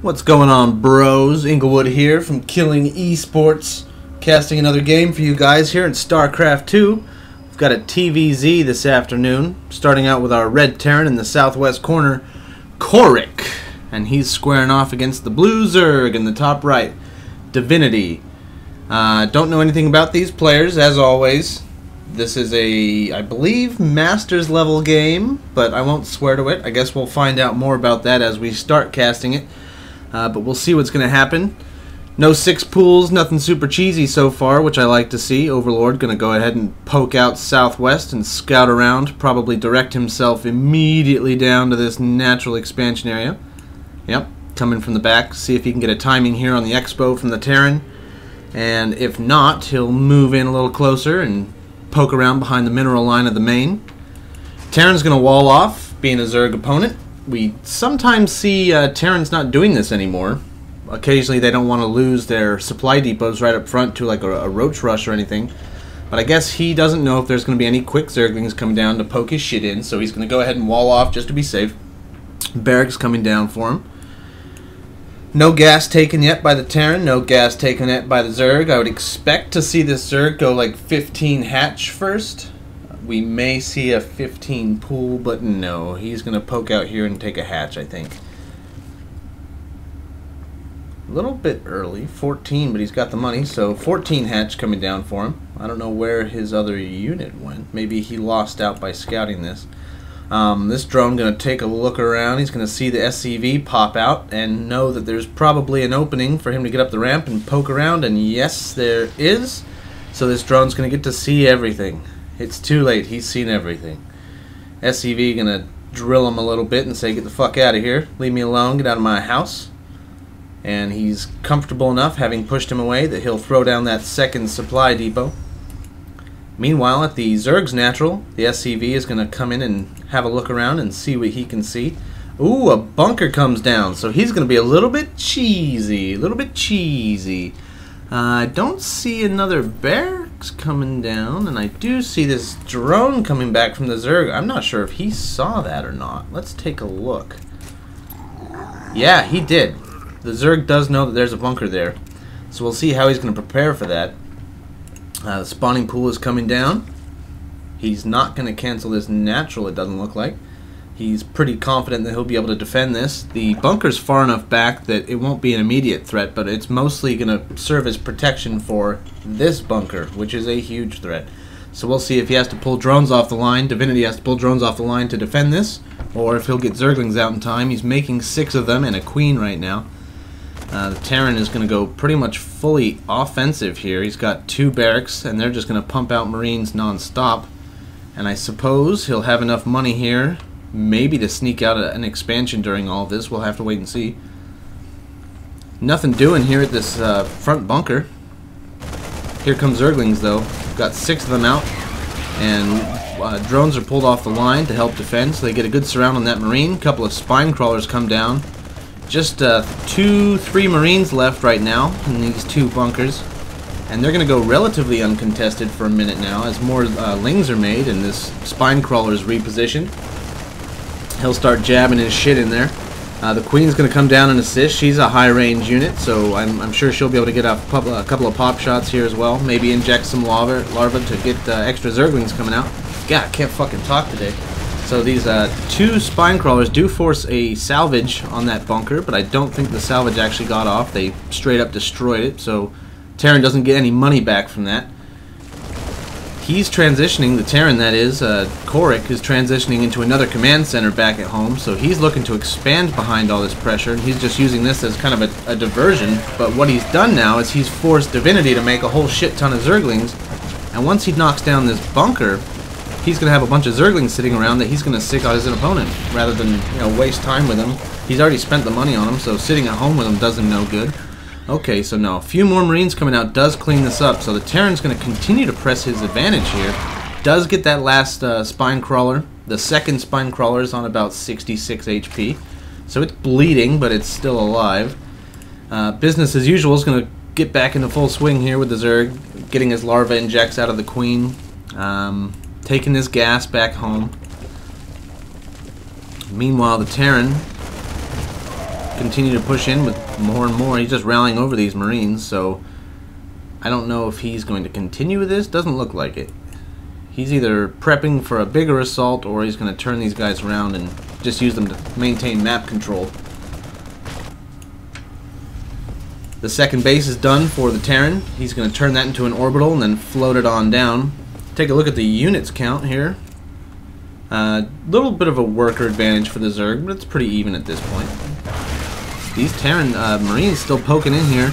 What's going on, bros? Inglewood here from Killing Esports, casting another game for you guys here in StarCraft 2. We've got a TvZ this afternoon, starting out with our red Terran in the southwest corner, Korick, and he's squaring off against the blue Zerg in the top right, Divinity. Don't know anything about these players, as always. This is a, I believe, Masters level game, but I won't swear to it. I guess we'll find out more about that as we start casting it. But we'll see what's going to happen. No 6 pools, nothing super cheesy so far, which I like to see. Overlord going to go ahead and poke out southwest and scout around, probably direct himself immediately down to this natural expansion area. Yep, coming from the back, see if he can get a timing here on the Expo from the Terran. And if not, he'll move in a little closer and poke around behind the mineral line of the main. Terran's going to wall off, being a Zerg opponent. We sometimes see Terrans not doing this anymore. Occasionally they don't want to lose their supply depots right up front to like a roach rush or anything. But I guess he doesn't know if there's going to be any quick Zerglings coming down to poke his shit in, so he's going to go ahead and wall off just to be safe. Barracks coming down for him. No gas taken yet by the Terran, no gas taken yet by the Zerg. I would expect to see this Zerg go like 15 hatch first. We may see a 15 pool, but no. He's going to poke out here and take a hatch, I think. A little bit early, 14, but he's got the money, so 14 hatch coming down for him. I don't know where his other unit went. Maybe he lost out by scouting this. This drone going to take a look around. He's going to see the SCV pop out and know that there's probably an opening for him to get up the ramp and poke around, and yes, there is. So this drone's going to get to see everything. It's too late. He's seen everything. SCV going to drill him a little bit and say, get the fuck out of here. Leave me alone. Get out of my house. And he's comfortable enough, having pushed him away, that he'll throw down that second supply depot. Meanwhile, at the Zerg's natural, the SCV is going to come in and have a look around and see what he can see. Ooh, a bunker comes down. So he's going to be a little bit cheesy. A little bit cheesy. I don't see another barracks coming down, and I do see this drone coming back from the Zerg. I'm not sure if he saw that or not. Let's take a look. Yeah, he did. The Zerg does know that there's a bunker there, so we'll see how he's going to prepare for that. The spawning pool is coming down. He's not going to cancel this natural, it doesn't look like. He's pretty confident that he'll be able to defend this. The bunker's far enough back that it won't be an immediate threat, but it's mostly going to serve as protection for this bunker, which is a huge threat. So we'll see if he has to pull drones off the line. Divinity has to pull drones off the line to defend this, or if he'll get Zerglings out in time. He's making 6 of them and a queen right now. The Terran is going to go pretty much fully offensive here. He's got 2 barracks, and they're just going to pump out Marines non-stop. And I suppose he'll have enough money here, maybe to sneak out an expansion during all of this. We'll have to wait and see. Nothing doing here at this front bunker. Here comes Zerglings, though. Got 6 of them out, and drones are pulled off the line to help defend, so they get a good surround on that Marine. A couple of spine crawlers come down. Just 2-3 Marines left right now in these 2 bunkers, and they're going to go relatively uncontested for a minute now as more lings are made and this spine crawler is repositioned. He'll start jabbing his shit in there. The Queen's going to come down and assist. She's a high-range unit, so I'm sure she'll be able to get a couple of pop shots here as well. Maybe inject some larva to get extra Zerglings coming out. God, I can't fucking talk today. So these 2 spine crawlers do force a salvage on that bunker, but I don't think the salvage actually got off. They straight up destroyed it, so Terran doesn't get any money back from that. He's transitioning, the Terran that is, Korick is transitioning into another command center back at home, so he's looking to expand behind all this pressure, and he's just using this as kind of a diversion. But what he's done now is he's forced Divinity to make a whole shit ton of Zerglings, and once he knocks down this bunker, he's going to have a bunch of Zerglings sitting around that he's going to sick out his opponent, rather than, you know, waste time with him. He's already spent the money on him, so sitting at home with him does him no good. Okay, so no, a few more Marines coming out does clean this up, so the Terran's going to continue to press his advantage here. Does get that last spine crawler. The second spine crawler is on about 66 HP, so it's bleeding, but it's still alive. Business as usual is going to get back into full swing here with the Zerg, getting his larva injects out of the Queen. Taking this gas back home. Meanwhile, the Terran continue to push in with more and more. He's just rallying over these Marines, so I don't know if he's going to continue with this. Doesn't look like it. He's either prepping for a bigger assault, or he's going to turn these guys around and just use them to maintain map control. The second base is done for the Terran. He's going to turn that into an orbital and then float it on down. Take a look at the units count here. Little bit of a worker advantage for the Zerg, but it's pretty even at this point. These Terran Marines still poking in here,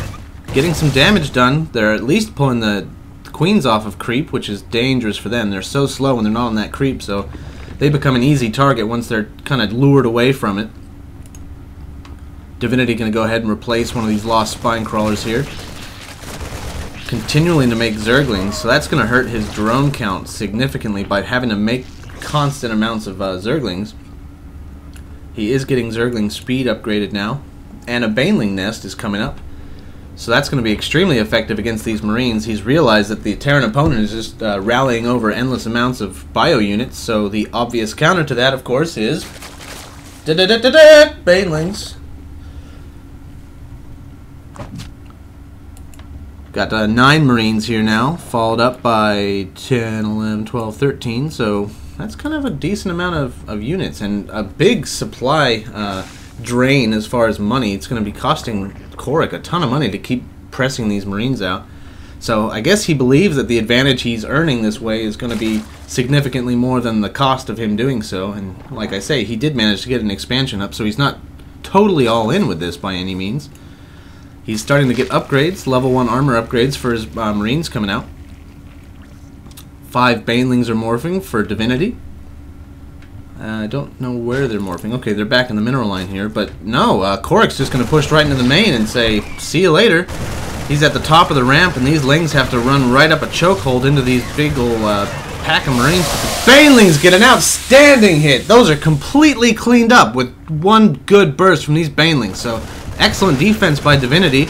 getting some damage done. They're at least pulling the Queens off of creep, which is dangerous for them. They're so slow when they're not on that creep, so they become an easy target once they're kind of lured away from it. Divinity going to go ahead and replace one of these lost spine crawlers here. Continuing to make Zerglings, so that's going to hurt his drone count significantly by having to make constant amounts of Zerglings. He is getting Zergling speed upgraded now, and a Baneling nest is coming up. So that's going to be extremely effective against these Marines. He's realized that the Terran opponent is just rallying over endless amounts of bio units, so the obvious counter to that, of course, is Banelings. Got 9 Marines here now, followed up by 10, 11, 12, 13, so that's kind of a decent amount of units, and a big supply drain as far as money. It's going to be costing Korick a ton of money to keep pressing these Marines out. So I guess he believes that the advantage he's earning this way is going to be significantly more than the cost of him doing so, and like I say, he did manage to get an expansion up, so he's not totally all in with this by any means. He's starting to get upgrades, level 1 armor upgrades for his Marines coming out. 5 Banelings are morphing for Divinity. I don't know where they're morphing. Okay, they're back in the mineral line here, but no, Korick's just going to push right into the main and say, see you later. He's at the top of the ramp, and these Lings have to run right up a chokehold into these big old pack of Marines. Banelings get an outstanding hit. Those are completely cleaned up with one good burst from these Banelings, so excellent defense by Divinity.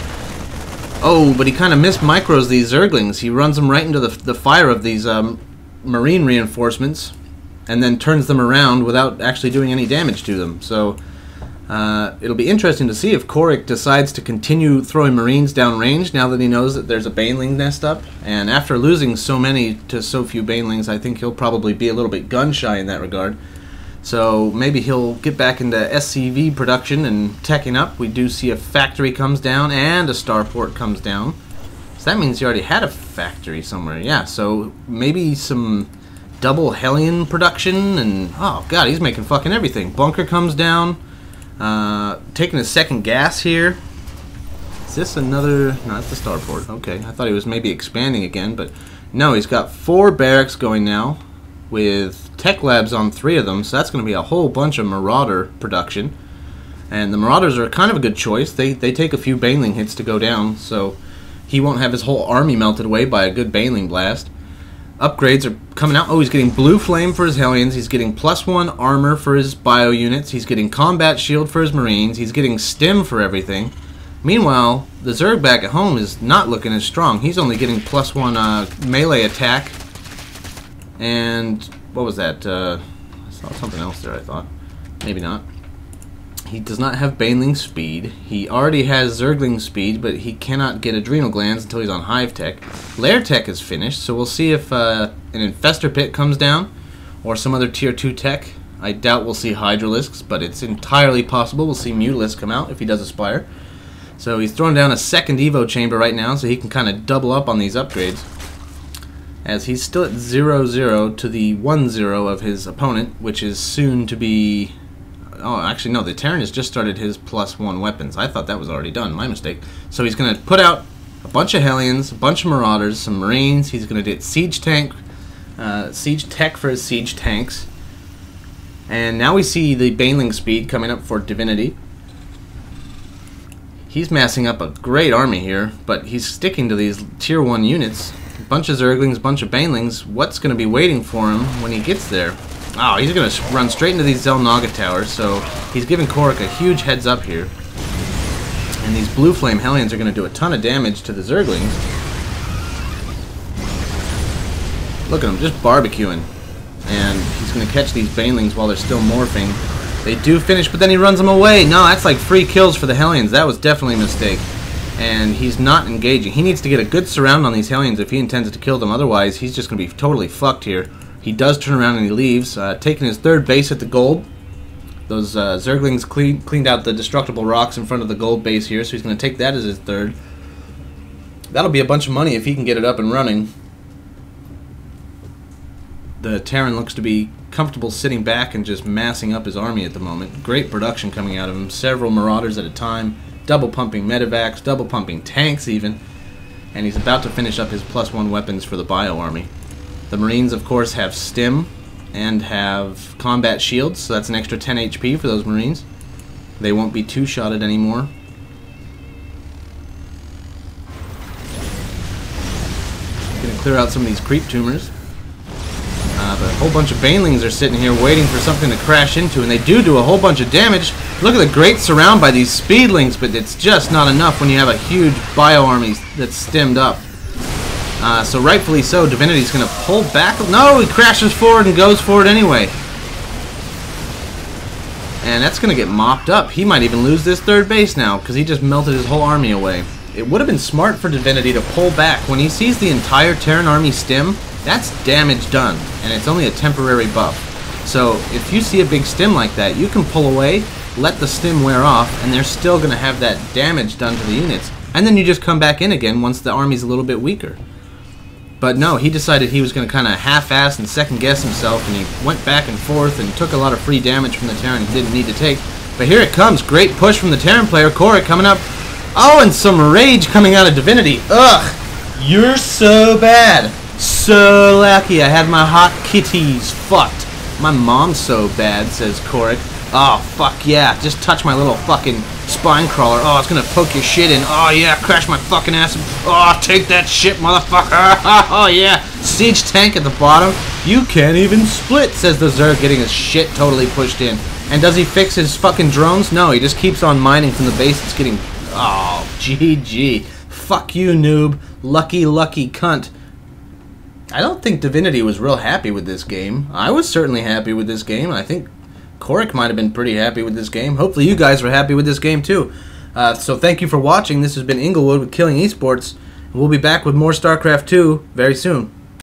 Oh, but he kind of micros these Zerglings. He runs them right into the fire of these Marine reinforcements, and then turns them around without actually doing any damage to them. So it'll be interesting to see if Korick decides to continue throwing Marines downrange now that he knows that there's a Baneling nest up. And after losing so many to so few Banelings, I think he'll probably be a little bit gun-shy in that regard. So maybe he'll get back into SCV production and teching up. We do see a factory comes down and a starport comes down. So that means he already had a factory somewhere. Yeah, so maybe some double Hellion production, and oh god, he's making fucking everything. Bunker comes down, taking a second gas here. Is this another? No, that's the starport. Okay, I thought he was maybe expanding again, but no, he's got 4 barracks going now, with tech labs on 3 of them, so that's going to be a whole bunch of Marauder production. And the Marauders are kind of a good choice. They take a few Baneling hits to go down, so he won't have his whole army melted away by a good Baneling blast. Upgrades are coming out. Oh, he's getting Blue Flame for his Hellions. He's getting +1 armor for his bio units. He's getting Combat Shield for his Marines. He's getting Stim for everything. Meanwhile, the Zerg back at home is not looking as strong. He's only getting +1 melee attack. And what was that? I saw something else there, I thought. Maybe not. He does not have Baneling speed. He already has Zergling speed, but he cannot get Adrenal Glands until he's on Hive Tech. Lair Tech is finished, so we'll see if an Infestor Pit comes down, or some other Tier 2 tech. I doubt we'll see Hydralisks, but it's entirely possible we'll see Mutalisk come out if he does Aspire. So he's throwing down a second Evo Chamber right now, so he can kind of double up on these upgrades, as he's still at 0-0 to the 1-0 of his opponent, which is soon to be... Oh, actually, no, the Terran has just started his +1 weapons. I thought that was already done. My mistake. So he's going to put out a bunch of Hellions, a bunch of Marauders, some Marines. He's going to get Siege Tech for his Siege Tanks. And now we see the Baneling speed coming up for Divinity. He's massing up a great army here, but he's sticking to these Tier 1 units. A bunch of Zerglings, a bunch of Banelings. What's going to be waiting for him when he gets there? Oh, he's going to run straight into these Zelnaga towers, so he's giving Korick a huge heads up here. And these Blue Flame Hellions are going to do a ton of damage to the Zerglings. Look at him, just barbecuing. And he's going to catch these Banelings while they're still morphing. They do finish, but then he runs them away. No, that's like free kills for the Hellions. That was definitely a mistake. And he's not engaging. He needs to get a good surround on these Hellions if he intends to kill them. Otherwise, he's just going to be totally fucked here. He does turn around and he leaves, taking his third base at the gold. Those Zerglings cleaned out the destructible rocks in front of the gold base here, so he's going to take that as his third. That'll be a bunch of money if he can get it up and running. The Terran looks to be comfortable sitting back and just massing up his army at the moment. Great production coming out of him. Several Marauders at a time. Double pumping medevacs, double pumping tanks even. And he's about to finish up his +1 weapons for the Bio Army. The Marines, of course, have stim and have combat shields, so that's an extra 10 HP for those Marines. They won't be two-shotted anymore. Gonna clear out some of these creep tumors. But a whole bunch of Banelings are sitting here waiting for something to crash into, and they do a whole bunch of damage. Look at the great surround by these Speedlings, but it's just not enough when you have a huge Bio Army that's stemmed up. So rightfully so, Divinity's going to pull back. No, he crashes forward and goes for it anyway. And that's going to get mopped up. He might even lose this third base now, because he just melted his whole army away. It would have been smart for Divinity to pull back. When he sees the entire Terran army stim, that's damage done, and it's only a temporary buff. So if you see a big stim like that, you can pull away, let the stim wear off, and they're still going to have that damage done to the units. And then you just come back in again once the army's a little bit weaker. But no, he decided he was going to kind of half-ass and second-guess himself, and he went back and forth and took a lot of free damage from the Terran he didn't need to take. But here it comes. Great push from the Terran player. Korick coming up. Oh, and some rage coming out of Divinity. Ugh! You're so bad. So lucky I had my hot kitties fucked. My mom's so bad, says Korick. Oh, fuck yeah. Just touch my little fucking spine crawler. Oh, it's gonna poke your shit in. Oh, yeah. Crash my fucking ass. Oh, take that shit, motherfucker. Oh, yeah. Siege tank at the bottom. You can't even split, says the Zerg, getting his shit totally pushed in. And does he fix his fucking drones? No, he just keeps on mining from the base. It's getting... Oh, GG. Fuck you, noob. Lucky, lucky cunt. I don't think Divinity was real happy with this game. I was certainly happy with this game. I think Korick might have been pretty happy with this game. Hopefully you guys were happy with this game too. So thank you for watching. This has been Inglewood with Killing Esports. We'll be back with more StarCraft 2 very soon.